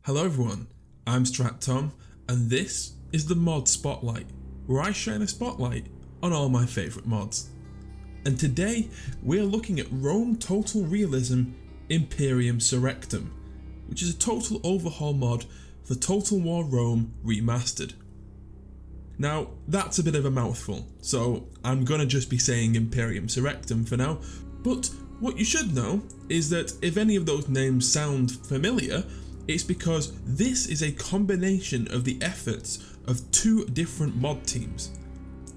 Hello everyone, I'm Strat Tom, and this is the Mod Spotlight, where I shine a spotlight on all my favourite mods. And today we're looking at Rome Total Realism Imperium Surrectum, which is a total overhaul mod for Total War Rome Remastered. Now that's a bit of a mouthful, so I'm gonna just be saying Imperium Surrectum for now, but what you should know is that if any of those names sound familiar, it's because this is a combination of the efforts of two different mod teams.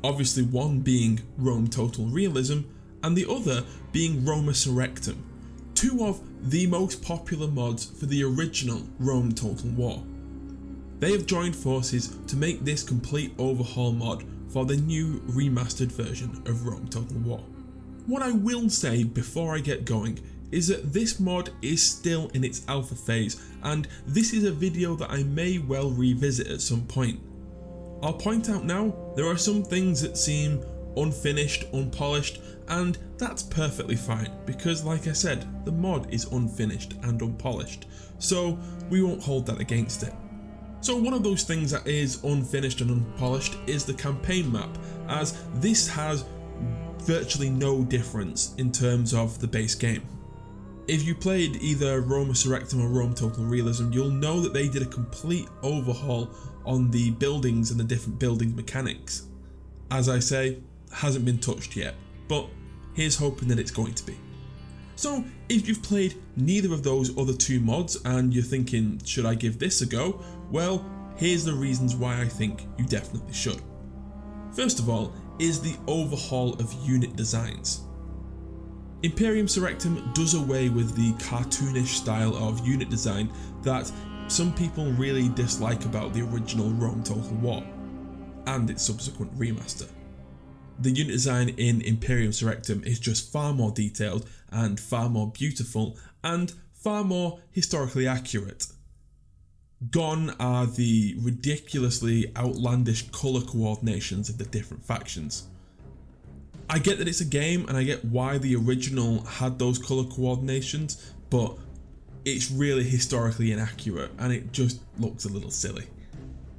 Obviously one being Rome Total Realism and the other being Roma Surrectum, two of the most popular mods for the original Rome Total War. They have joined forces to make this complete overhaul mod for the new remastered version of Rome Total War. What I will say before I get going is that this mod is still in its alpha phase, and this is a video that I may well revisit at some point. I'll point out now, there are some things that seem unfinished, unpolished, and that's perfectly fine because like I said, the mod is unfinished and unpolished, so we won't hold that against it. So one of those things that is unfinished and unpolished is the campaign map, as this has virtually no difference in terms of the base game. If you played either Roma Surrectum or Rome Total Realism, you'll know that they did a complete overhaul on the buildings and the different building mechanics. As I say, hasn't been touched yet, but here's hoping that it's going to be. So if you've played neither of those other two mods and you're thinking, should I give this a go? Well, here's the reasons why I think you definitely should. First of all is the overhaul of unit designs. Imperium Surrectum does away with the cartoonish style of unit design that some people really dislike about the original Rome Total War and its subsequent remaster. The unit design in Imperium Surrectum is just far more detailed and far more beautiful and far more historically accurate. Gone are the ridiculously outlandish colour coordinations of the different factions. I get that it's a game and I get why the original had those colour coordinations, but it's really historically inaccurate and it just looks a little silly.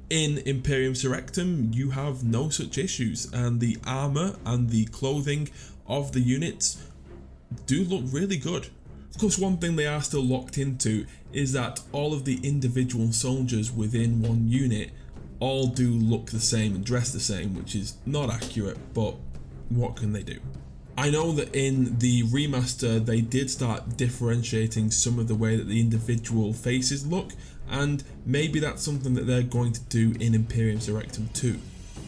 In Imperium Surrectum you have no such issues, and the armour and the clothing of the units do look really good. Of course, one thing they are still locked into is that all of the individual soldiers within one unit all do look the same and dress the same, which is not accurate, but what can they do? I know that in the remaster they did start differentiating some of the way that the individual faces look, and maybe that's something that they're going to do in Imperium Surrectum too.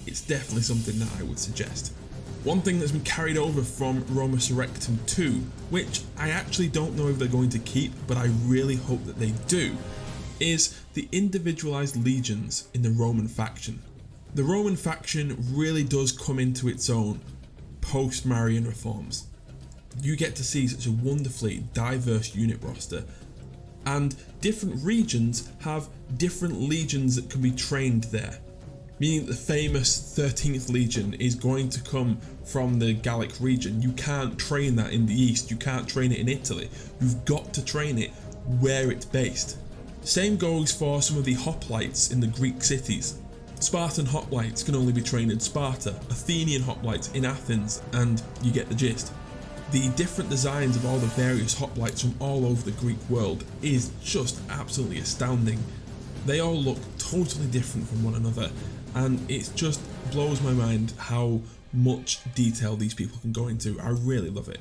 It's definitely something that I would suggest. One thing that's been carried over from Roma Surrectum 2, which I actually don't know if they're going to keep, but I really hope that they do, is the Individualized Legions in the Roman faction. The Roman faction really does come into its own post-Marian reforms. You get to see such a wonderfully diverse unit roster, and different regions have different legions that can be trained there, meaning that the famous 13th Legion is going to come from the Gallic region. You can't train that in the East, you can't train it in Italy, you've got to train it where it's based. Same goes for some of the hoplites in the Greek cities. Spartan hoplites can only be trained in Sparta, Athenian hoplites in Athens, and you get the gist. The different designs of all the various hoplites from all over the Greek world is just absolutely astounding. They all look totally different from one another, and it just blows my mind how much detail these people can go into. I really love it.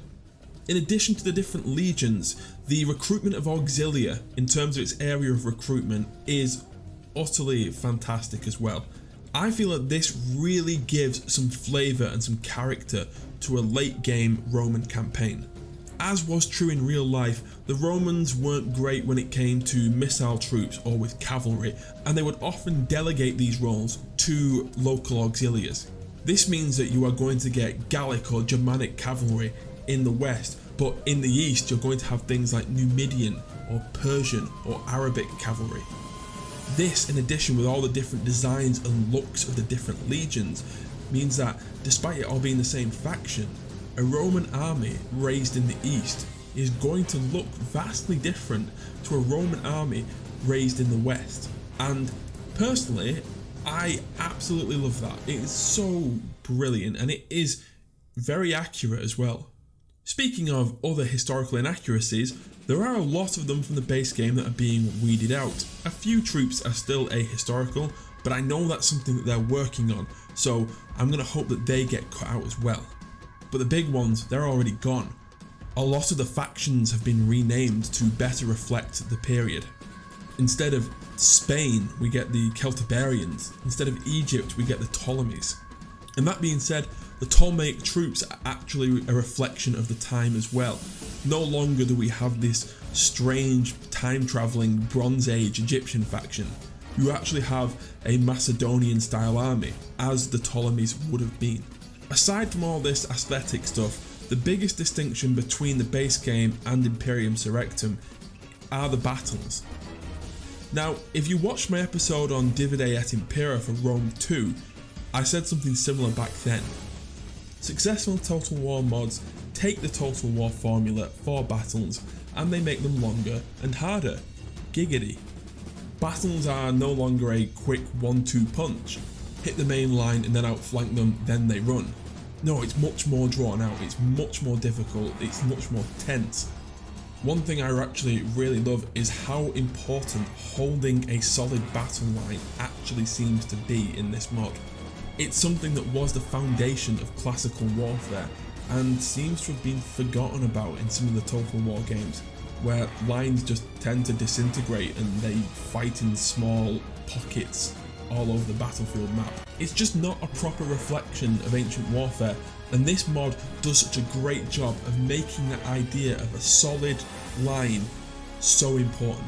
In addition to the different legions, the Recruitment of Auxilia in terms of its area of recruitment is utterly fantastic as well. I feel that this really gives some flavour and some character to a late game Roman campaign. As was true in real life, the Romans weren't great when it came to missile troops or with cavalry, and they would often delegate these roles to local auxiliaries. This means that you are going to get Gallic or Germanic cavalry in the west, but in the east you're going to have things like Numidian or Persian or Arabic cavalry. This, in addition with all the different designs and looks of the different legions, means that despite it all being the same faction, a Roman army raised in the east is going to look vastly different to a Roman army raised in the West. And personally, I absolutely love that. It is so brilliant, and it is very accurate as well. Speaking of other historical inaccuracies, there are a lot of them from the base game that are being weeded out. A few troops are still ahistorical, but I know that's something that they're working on, so I'm going to hope that they get cut out as well. But the big ones, they're already gone. A lot of the factions have been renamed to better reflect the period. Instead of Spain, we get the Celtiberians. Instead of Egypt, we get the Ptolemies. And that being said, the Ptolemaic troops are actually a reflection of the time as well. No longer do we have this strange time-travelling Bronze Age Egyptian faction. You actually have a Macedonian-style army, as the Ptolemies would have been. Aside from all this aesthetic stuff, the biggest distinction between the base game and Imperium Surrectum are the battles. Now, if you watched my episode on Divide et Impera for Rome 2, I said something similar back then. Successful Total War mods take the Total War formula for battles and they make them longer and harder. Giggity. Battles are no longer a quick 1-2 punch. Hit the main line and then outflank them, then they run. No, it's much more drawn out, it's much more difficult, it's much more tense. One thing I actually really love is how important holding a solid battle line actually seems to be in this mod. It's something that was the foundation of classical warfare and seems to have been forgotten about in some of the Total War games, where lines just tend to disintegrate and they fight in small pockets all over the battlefield map. It's just not a proper reflection of ancient warfare, and this mod does such a great job of making that idea of a solid line so important,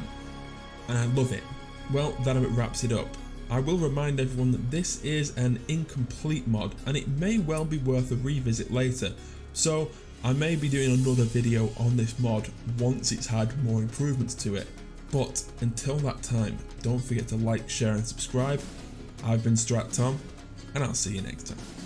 and I love it. Well, that about wraps it up. I will remind everyone that this is an incomplete mod and it may well be worth a revisit later, so I may be doing another video on this mod once it's had more improvements to it. But until that time, don't forget to like, share and subscribe. I've been Strat Tom, and I'll see you next time.